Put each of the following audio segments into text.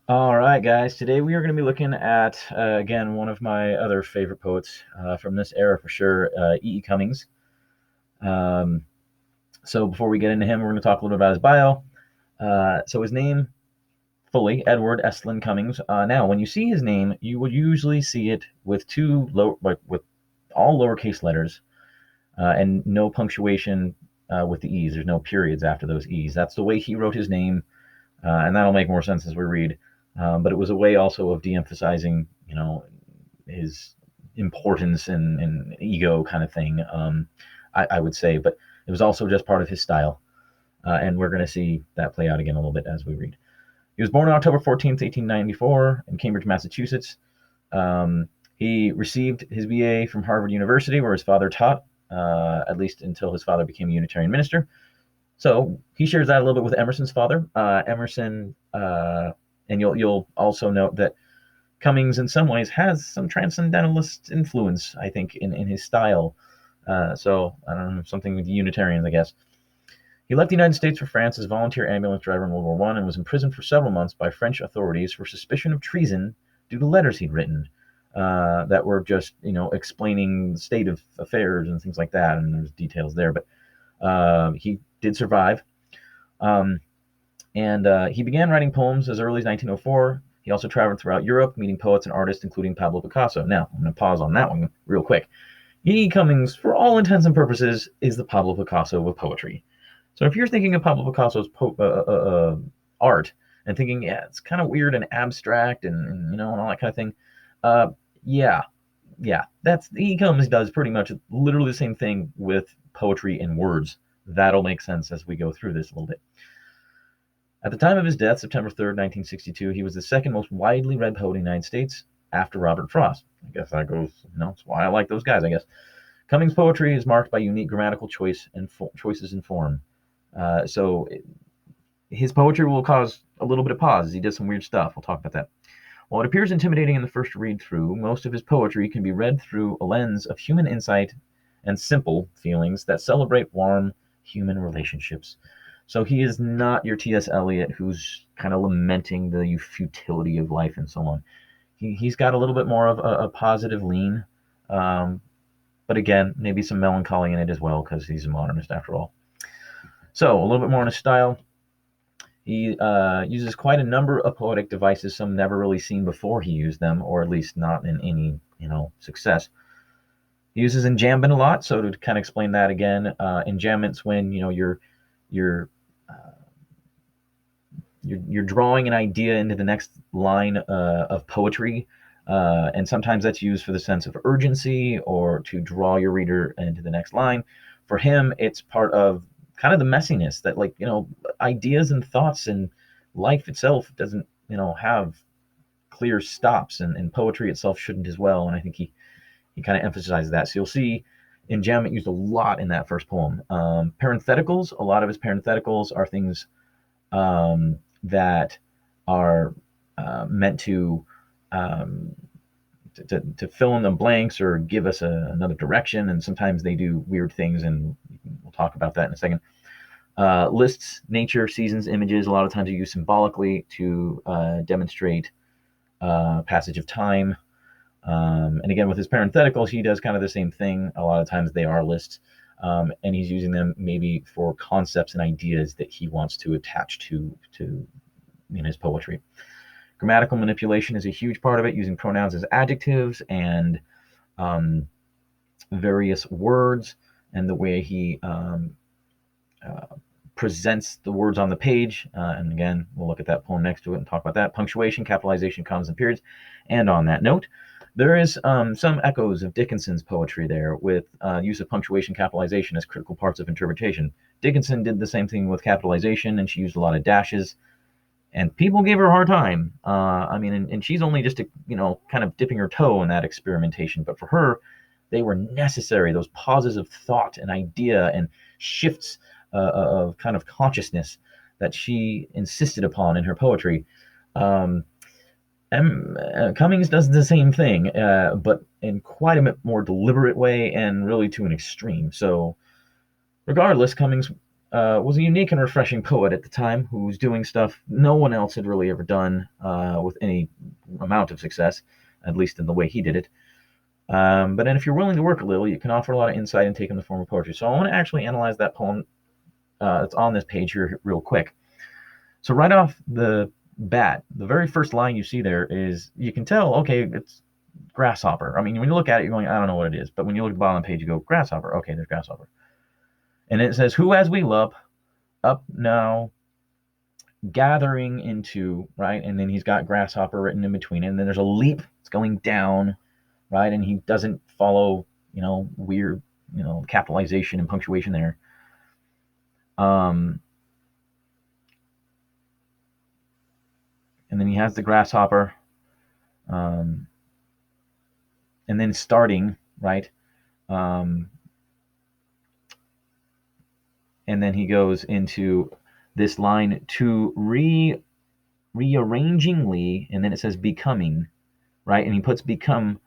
All right, guys. Today we are going to be looking at, again, one of my other favorite poets from this era for sure, E. E. Cummings. Um, so before we get into him, we're going to talk a little bit about his bio. So his name, fully, Edward Estlin Cummings. Now, when you see his name, you would usually see it with with all lowercase letters and no punctuation with the E's. There's no periods after those E's. That's the way he wrote his name, and that'll make more sense as we read. But it was a way also of de-emphasizing, his importance and ego kind of thing. I would say, but it was also just part of his style, and we're going to see that play out again a little bit as we read. He was born on October 14th, 1894, in Cambridge, Massachusetts. He received his BA from Harvard University, where his father taught, at least until his father became a Unitarian minister. So he shares that a little bit with Emerson's father. Emerson, and you'll also note that Cummings, in some ways, has some transcendentalist influence, I think, in his style. So I don't know, something with the Unitarians, I guess. He left the United States for France as volunteer ambulance driver in World War I and was imprisoned for several months by French authorities for suspicion of treason due to letters he'd written that were just, explaining the state of affairs and things like that. And there's details there, but he did survive. Um, and he began writing poems as early as 1904. He also traveled throughout Europe, meeting poets and artists, including Pablo Picasso. Now, I'm going to pause on that one real quick. E. Cummings, for all intents and purposes, is the Pablo Picasso of poetry. So if you're thinking of Pablo Picasso's art and thinking, yeah, it's kind of weird and abstract and and all that kind of thing, uh, yeah, that's E. Cummings does pretty much literally the same thing with poetry and words. That'll make sense as we go through this a little bit. At the time of his death, September 3rd, 1962, he was the second most widely read poet in the United States after Robert Frost. I guess that goes, that's why I like those guys, I guess. Cummings' poetry is marked by unique grammatical choices in form. His poetry will cause a little bit of pause. He does some weird stuff. We'll talk about that. While it appears intimidating in the first read through, most of his poetry can be read through a lens of human insight and simple feelings that celebrate warm human relationships. So he is not your T.S. Eliot who's kind of lamenting the futility of life and so on. He's got a little bit more of a positive lean, um, but again, maybe some melancholy in it as well because he's a modernist after all. So a little bit more on his style. He uses quite a number of poetic devices, some never really seen before he used them, or at least not in any success. He uses enjambment a lot, so to kind of explain that again, enjambment's when you're uh, you're drawing an idea into the next line of poetry, and sometimes that's used for the sense of urgency or to draw your reader into the next line. For him, it's part of kind of the messiness that, like, ideas and thoughts and life itself doesn't have clear stops, and poetry itself shouldn't as well. And I think he kind of emphasizes that. So you'll see enjambment used a lot in that first poem. Parentheticals, a lot of his parentheticals are things that are meant um, to fill in the blanks or give us another direction. And sometimes they do weird things, and we'll talk about that in a second. Lists, nature, seasons, images. A lot of times are used symbolically to demonstrate passage of time. And again, with his parentheticals, he does kind of the same thing. A lot of times they are lists, and he's using them maybe for concepts and ideas that he wants to attach to in his poetry. Grammatical manipulation is a huge part of it, using pronouns as adjectives and um, various words, and the way he uh, presents the words on the page. And again, we'll look at that poem next to it and talk about that. Punctuation, capitalization, commas, and periods. And on that note, there is some echoes of Dickinson's poetry there, with use of punctuation, capitalization as critical parts of interpretation. Dickinson did the same thing with capitalization, and she used a lot of dashes, and people gave her a hard time. I mean, and she's only just kind of dipping her toe in that experimentation, but for her, they were necessary. Those pauses of thought and idea and shifts of kind of consciousness that she insisted upon in her poetry. Um, Cummings does the same thing, but in quite a more deliberate way and really to an extreme. So, regardless, Cummings was a unique and refreshing poet at the time who was doing stuff no one else had really ever done with any amount of success, at least in the way he did it. But then if you're willing to work a little, you can offer a lot of insight and take in the form of poetry. So I want to actually analyze that poem that's on this page here real quick. So right off the bat, the very first line you see there is, you can tell, okay, it's grasshopper. I mean, when you look at it, you're going, I don't know what it is. But when you look at the bottom of the page, you go, grasshopper. Okay, there's grasshopper. And it says, who as we love, up now, gathering into, right? And then he's got grasshopper written in between. And then there's a leap. It's going down, right? And he doesn't follow, weird, capitalization and punctuation there. And then he has the grasshopper. And then starting, right? And then he goes into this line, to rearrangingly, and then it says becoming, right? And he puts become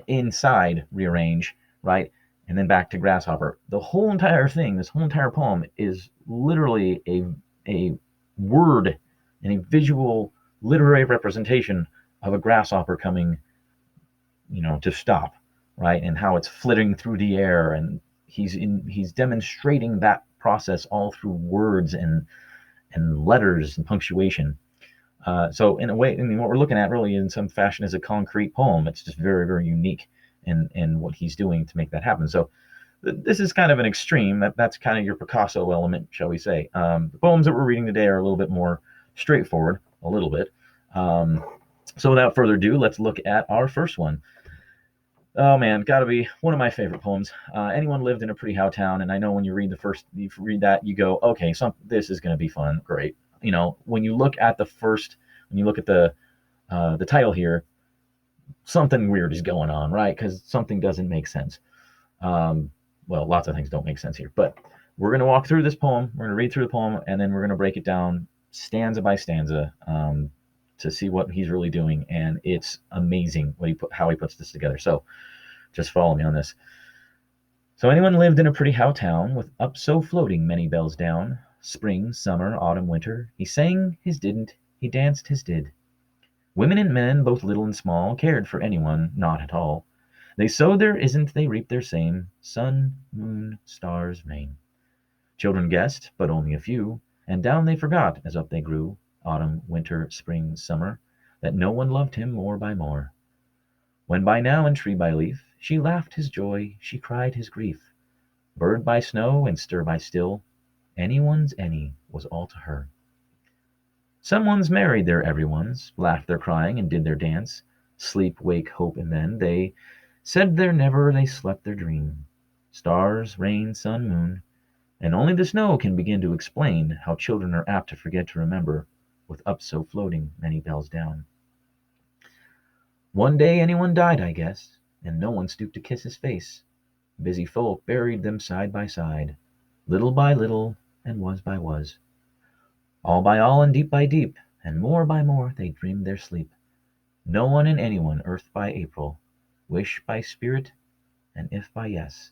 inside rearrange, right? And then back to grasshopper. The whole entire thing, this whole entire poem, is literally a word and a visual literary representation of a grasshopper coming, to stop, right? And how it's flitting through the air, and he's demonstrating that process all through words and letters and punctuation. So in a way, I mean, what we're looking at really in some fashion is a concrete poem. It's just very, very unique in what he's doing to make that happen. So this is kind of an extreme. That's kind of your Picasso element, shall we say. The poems that we're reading today are a little bit more straightforward, a little bit. So without further ado, let's look at our first one. Oh man, gotta be one of my favorite poems. Anyone lived in a pretty how town, and I know when you read that, you go, okay, this is gonna be fun, great. When you look at the title here, something weird is going on, right? Because something doesn't make sense. Well, lots of things don't make sense here, but we're gonna walk through this poem. We're gonna read through the poem, and then we're gonna break it down stanza by stanza to see what he's really doing, and it's amazing how he puts this together. So just follow me on this. So anyone lived in a pretty how town, with up so floating many bells down, spring, summer, autumn, winter, he sang his didn't, he danced his did. Women and men, both little and small, cared for anyone, not at all. They sowed their isn't, they reaped their same, sun, moon, stars, rain. Children guessed, but only a few, and down they forgot as up they grew, autumn, winter, spring, summer, that no one loved him more by more. When by now and tree by leaf, she laughed his joy, she cried his grief. Bird by snow and stir by still, anyone's any was all to her. Some ones married their every ones, laughed their crying and did their dance, sleep, wake, hope, and then they said their never, they slept their dream. Stars, rain, sun, moon, and only the snow can begin to explain how children are apt to forget to remember, with up so floating many bells down. One day anyone died, I guess, and no one stooped to kiss his face. Busy folk buried them side by side, little by little, and was by was. All by all and deep by deep, and more by more they dreamed their sleep. No one and anyone, earth by April, wish by spirit, and if by yes.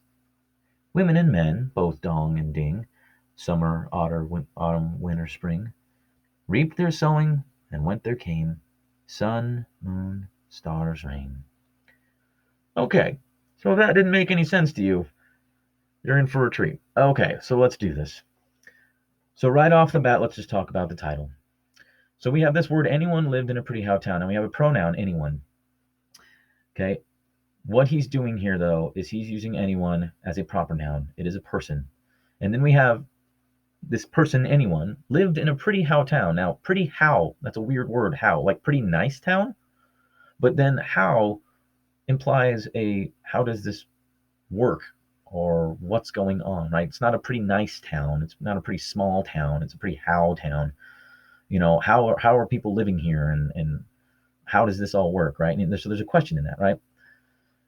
Women and men, both dong and ding, summer, autumn, winter, spring, reaped their sowing, and went their came, sun, moon, stars, rain. Okay, so if that didn't make any sense to you, you're in for a treat. Okay, so let's do this. So right off the bat, let's just talk about the title. So we have this word, anyone lived in a pretty how town, and we have a pronoun, anyone. Okay, what he's doing here, though, is he's using anyone as a proper noun. It is a person. And then we have this person, anyone, lived in a pretty how town. Now, pretty how, that's a weird word, how, like pretty nice town? But then how implies how does this work, or what's going on, right? It's not a pretty nice town. It's not a pretty small town. It's a pretty how town. How are people living here, and how does this all work, right? And so there's a question in that, right?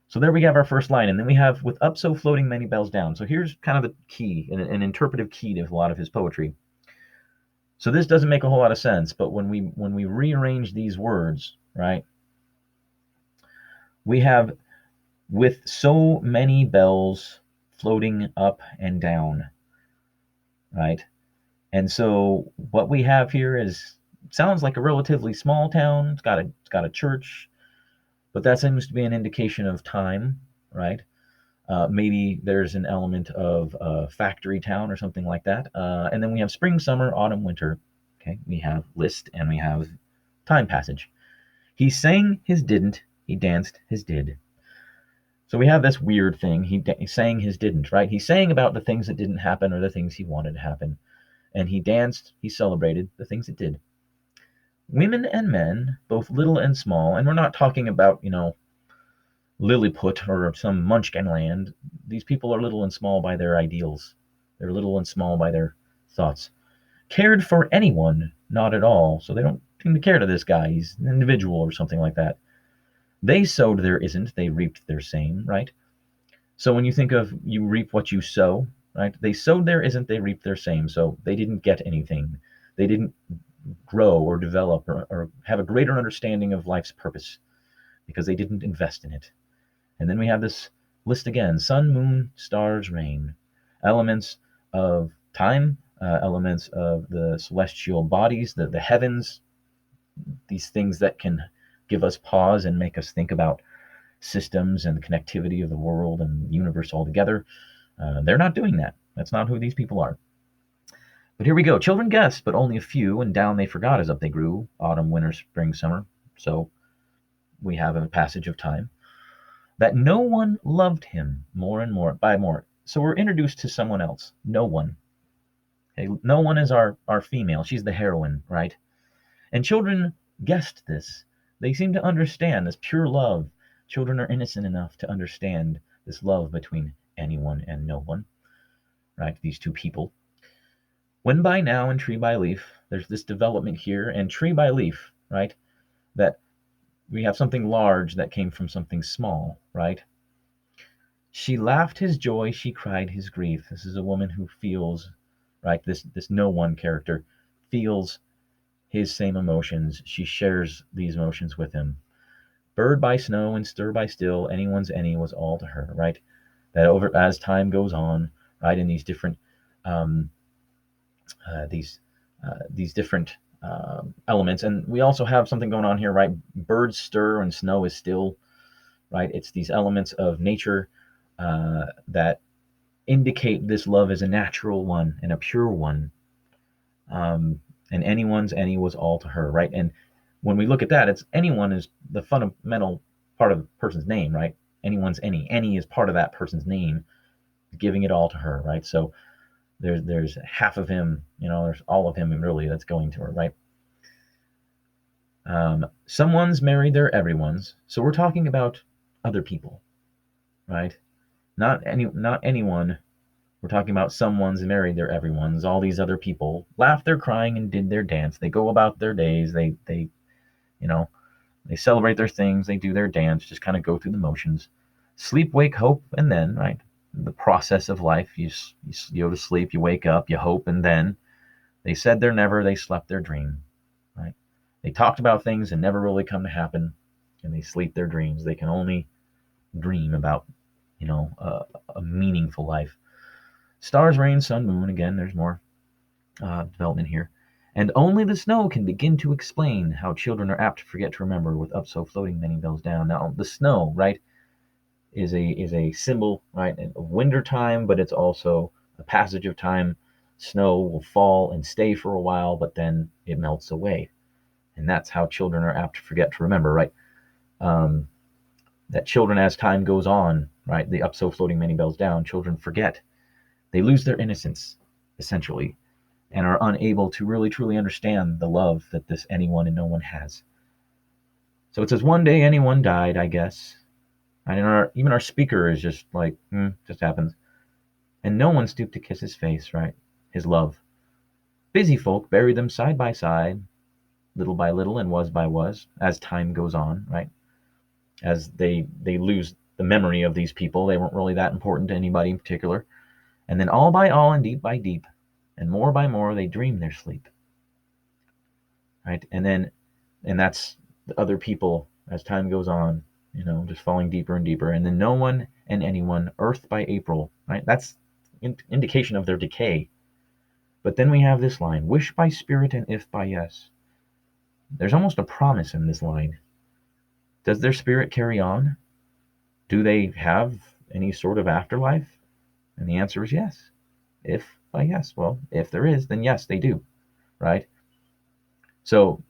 So there we have our first line, and then we have, with up so floating many bells down. So here's kind of the key, an interpretive key to a lot of his poetry. So this doesn't make a whole lot of sense, but when we rearrange these words, right, we have, with so many bells floating up and down, right? And so what we have here is sounds like a relatively small town. It's got a church, but that seems to be an indication of time, right? Maybe there's an element of factory town or something like that. And then we have spring, summer, autumn, winter. Okay, we have list and we have time passage. He sang his didn't. He danced his did. So we have this weird thing. He sang his didn't, right? He sang about the things that didn't happen or the things he wanted to happen. And he danced, he celebrated the things that did. Women and men, both little and small, and we're not talking about, Lilliput or some Munchkin land. These people are little and small by their ideals. They're little and small by their thoughts. Cared for anyone, not at all. So they don't seem to care to this guy. He's an individual or something like that. They sowed their isn't, they reaped their same, right? So when you think of you reap what you sow, right? They sowed their isn't, they reaped their same. So they didn't get anything. They didn't grow or develop or have a greater understanding of life's purpose because they didn't invest in it. And then we have this list again: sun, moon, stars, rain. Elements of time, elements of the celestial bodies, the heavens, these things that can give us pause and make us think about systems and the connectivity of the world and the universe altogether. They're not doing that. That's not who these people are. But here we go. Children guessed, but only a few, and down they forgot as up they grew. Autumn, winter, spring, summer. So we have a passage of time. That no one loved him more and more by more. So we're introduced to someone else. No one. Okay? No one is our female. She's the heroine, right? And children guessed this. They seem to understand this pure love. Children are innocent enough to understand this love between anyone and no one, right? These two people. When by now and tree by leaf, there's this development here, and tree by leaf, right? That we have something large that came from something small, right? She laughed his joy, she cried his grief. This is a woman who feels, right? This no one character feels his same emotions. She shares these emotions with him. Bird by snow and stir by still, anyone's any was all to her, right? That over as time goes on, right? In these different um, these different elements, and we also have something going on here, right? Birds stir and snow is still, right? It's these elements of nature that indicate this love as a natural one and a pure one. And anyone's any was all to her, right? And when we look at that, it's anyone is the fundamental part of the person's name, right? Anyone's any. Any is part of that person's name, giving it all to her, right? So there's half of him, there's all of him really that's going to her, right? Someone's married their everyone's. So we're talking about other people, right? Not anyone. We're talking about someone's married their everyone's. All these other people laughed their crying and did their dance. They go about their days. You know, they celebrate their things. They do their dance. Just kind of go through the motions. Sleep, wake, hope, and then, right? The process of life. You go to sleep. You wake up. You hope, and then they said they're never. They slept their dream, right? They talked about things and never really come to happen, and they sleep their dreams. They can only dream about, a meaningful life. Stars, rain, sun, moon. Again, there's more development here. And only the snow can begin to explain how children are apt to forget to remember with up so floating many bells down. Now, the snow, right, is a symbol, right, of winter time, but it's also a passage of time. Snow will fall and stay for a while, but then it melts away. And that's how children are apt to forget to remember, right? That children, as time goes on, right, the up so floating many bells down, children forget. They lose their innocence, essentially, and are unable to really truly understand the love that this anyone and no one has. So it says, one day anyone died, I guess. And even our speaker is just like, just happens. And no one stooped to kiss his face, right? His love. Busy folk bury them side by side, little by little and was by was, as time goes on, right? As they lose the memory of these people. They weren't really that important to anybody in particular. And then all by all and deep by deep, and more by more, they dream their sleep. Right? And that's the other people as time goes on, just falling deeper and deeper. And then no one and anyone, earth by April, right? That's indication of their decay. But then we have this line, wish by spirit and if by yes. There's almost a promise in this line. Does their spirit carry on? Do they have any sort of afterlife? And the answer is yes. If by yes. Well, if there is, then yes, they do, right? So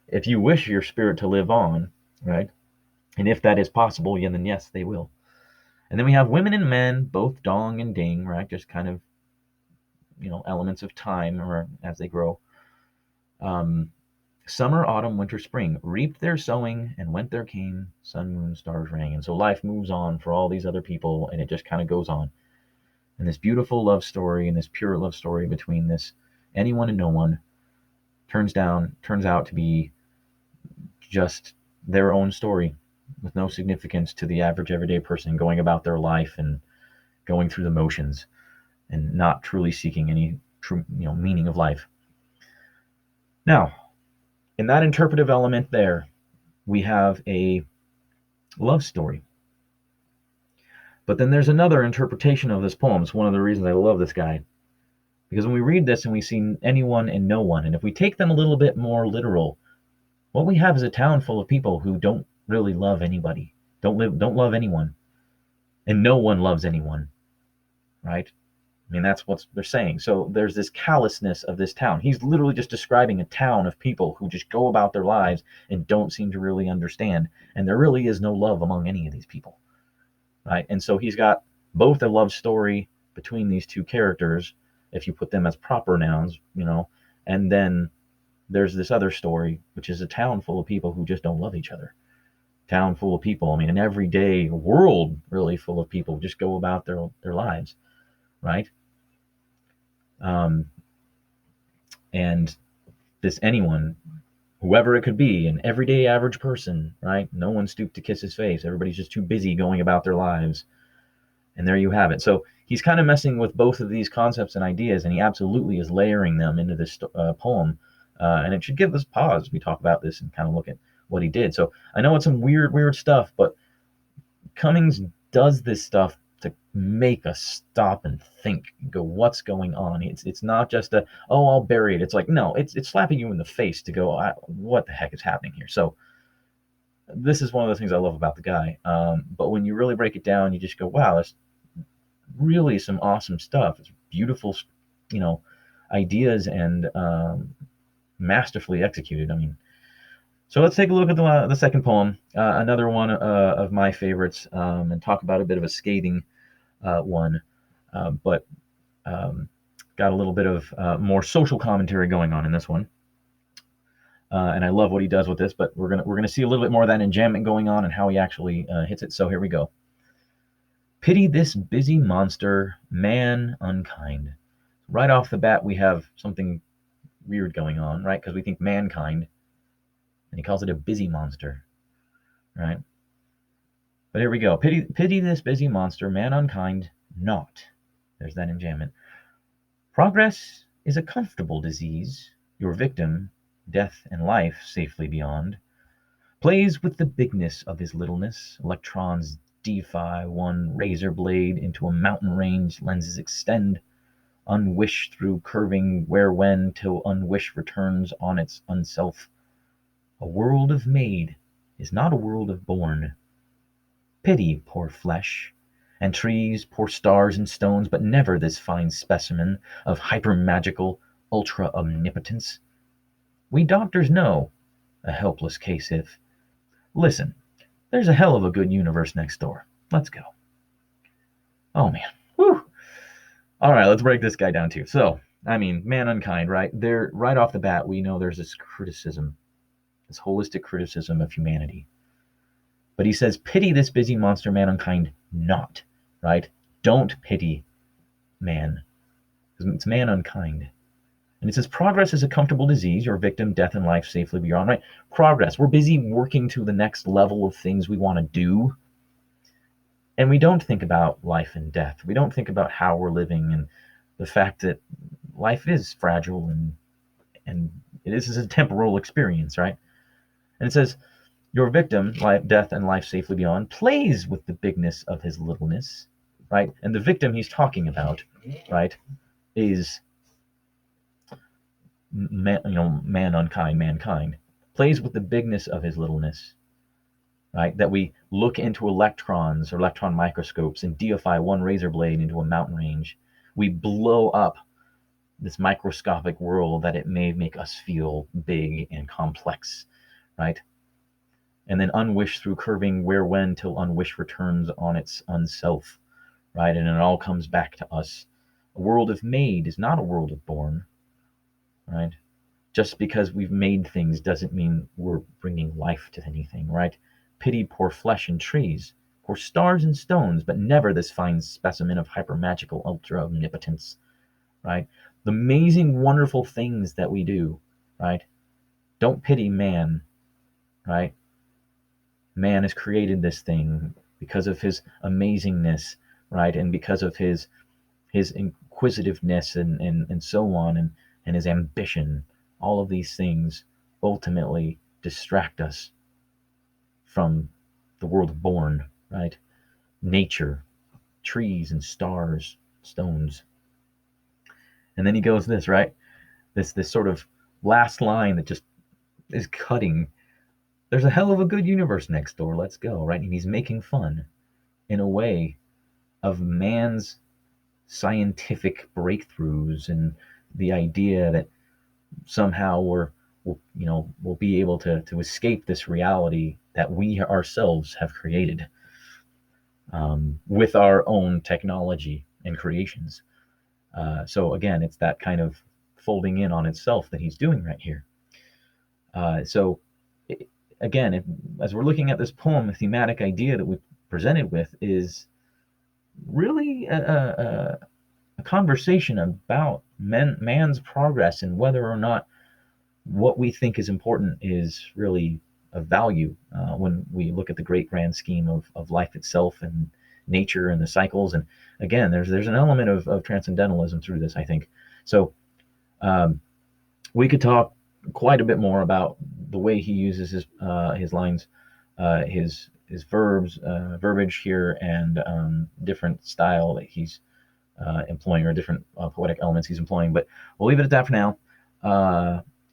if you wish your spirit to live on, right? And if that is possible, yeah, then yes, they will. And then we have women and men, both dong and ding, right? Just kind of, elements of time or as they grow. Um, Summer, autumn, winter, spring reaped their sowing and went their cane, sun, moon, stars rang. And so life moves on for all these other people and it just kind of goes on. And this beautiful love story and this pure love story between this anyone and no one turns out to be just their own story with no significance to the average everyday person going about their life and going through the motions and not truly seeking any true meaning of life. Now, in that interpretive element there, we have a love story. But then there's another interpretation of this poem. It's one of the reasons I love this guy. Because when we read this and we see anyone and no one, and if we take them a little bit more literal, what we have is a town full of people who don't really love anybody, don't love anyone, and no one loves anyone, right? I mean, that's what they're saying. So there's this callousness of this town. He's literally just describing a town of people who just go about their lives and don't seem to really understand. And there really is no love among any of these people, right? And so he's got both a love story between these two characters, if you put them as proper nouns, and then there's this other story, which is a town full of people who just don't love each other. Town full of people. I mean, an everyday world really full of people who just go about their lives, right? And this anyone, whoever it could be, an everyday average person, right? No one stooped to kiss his face. Everybody's just too busy going about their lives. And there you have it. So he's kind of messing with both of these concepts and ideas, and he absolutely is layering them into this poem. And it should give us pause. We talk about this and kind of look at what he did. So I know it's some weird stuff, but Cummings does this stuff to make us stop and think, and go, what's going on? It's not just I'll bury it. It's like, no, it's slapping you in the face to go, what the heck is happening here? So this is one of the things I love about the guy. But when you really break it down, you just go, wow, that's really some awesome stuff. It's beautiful, ideas and masterfully executed. I mean, so let's take a look at the second poem, another one of my favorites, and talk about a bit of a scathing one, but got a little bit of more social commentary going on in this one. And I love what he does with this, but we're gonna see a little bit more of that enjambment going on and how he actually hits it. So here we go. Pity this busy monster, man unkind. Right off the bat, we have something weird going on, right? Because we think mankind, and he calls it a busy monster, right? But here we go. Pity this busy monster, man unkind, not. There's that enjambment. Progress is a comfortable disease. Your victim, death and life safely beyond, plays with the bigness of his littleness. Electrons defy one razor blade into a mountain range. Lenses extend, unwished through curving where when till unwish returns on its unself. A world of made is not a world of born. Pity poor flesh, and trees, poor stars and stones, but never this fine specimen of hyper-magical ultra-omnipotence. We doctors know a helpless case if, listen, there's a hell of a good universe next door. Let's go. Oh, man. Whew. All right, let's break this guy down too. So, I mean, man unkind, right? There, right off the bat, we know there's this criticism, this holistic criticism of humanity. But he says, pity this busy monster, man unkind, not, right? Don't pity man, because it's man unkind. And it says, progress is a comfortable disease, your victim, death and life safely beyond, right? Progress. We're busy working to the next level of things we want to do. And we don't think about life and death. We don't think about how we're living and the fact that life is fragile and this is a temporal experience, right? And it says, your victim, life, death, and life safely beyond, plays with the bigness of his littleness. right? And the victim he's talking about, right, is man unkind, mankind, plays with the bigness of his littleness, right? That we look into electrons or electron microscopes and deify one razor blade into a mountain range. We blow up this microscopic world that it may make us feel big and complex, right? And then unwish through curving where when till unwish returns on its unself, right? And it all comes back to us. A world of made is not a world of born, right? Just because we've made things doesn't mean we're bringing life to anything, right? Pity poor flesh and trees, poor stars and stones, but never this fine specimen of hypermagical ultra omnipotence, right? The amazing, wonderful things that we do, right? Don't pity man, right? Man has created this thing because of his amazingness, right? And because of his inquisitiveness and so on, and his ambition. All of these things ultimately distract us from the world born, right? Nature, trees and stars, stones. And then he goes this, right? This sort of last line that just is cutting. There's a hell of a good universe next door. Let's go, right? And he's making fun in a way of man's scientific breakthroughs and the idea that somehow we'll be able to escape this reality that we ourselves have created with our own technology and creations. So again, it's that kind of folding in on itself that he's doing right here. So again, as we're looking at this poem, the thematic idea that we presented with is really a conversation about man's progress and whether or not what we think is important is really of value when we look at the great grand scheme of life itself and nature and the cycles. And again, there's an element of transcendentalism through this, I think. So we could talk quite a bit more about the way he uses his lines, his verbs, verbiage here, and different style that he's employing, or different poetic elements he's employing. But we'll leave it at that for now.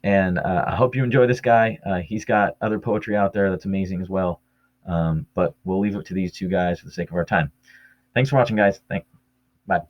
And I hope you enjoy this guy. He's got other poetry out there that's amazing as well. But we'll leave it to these two guys for the sake of our time. Thanks for watching, guys. Bye.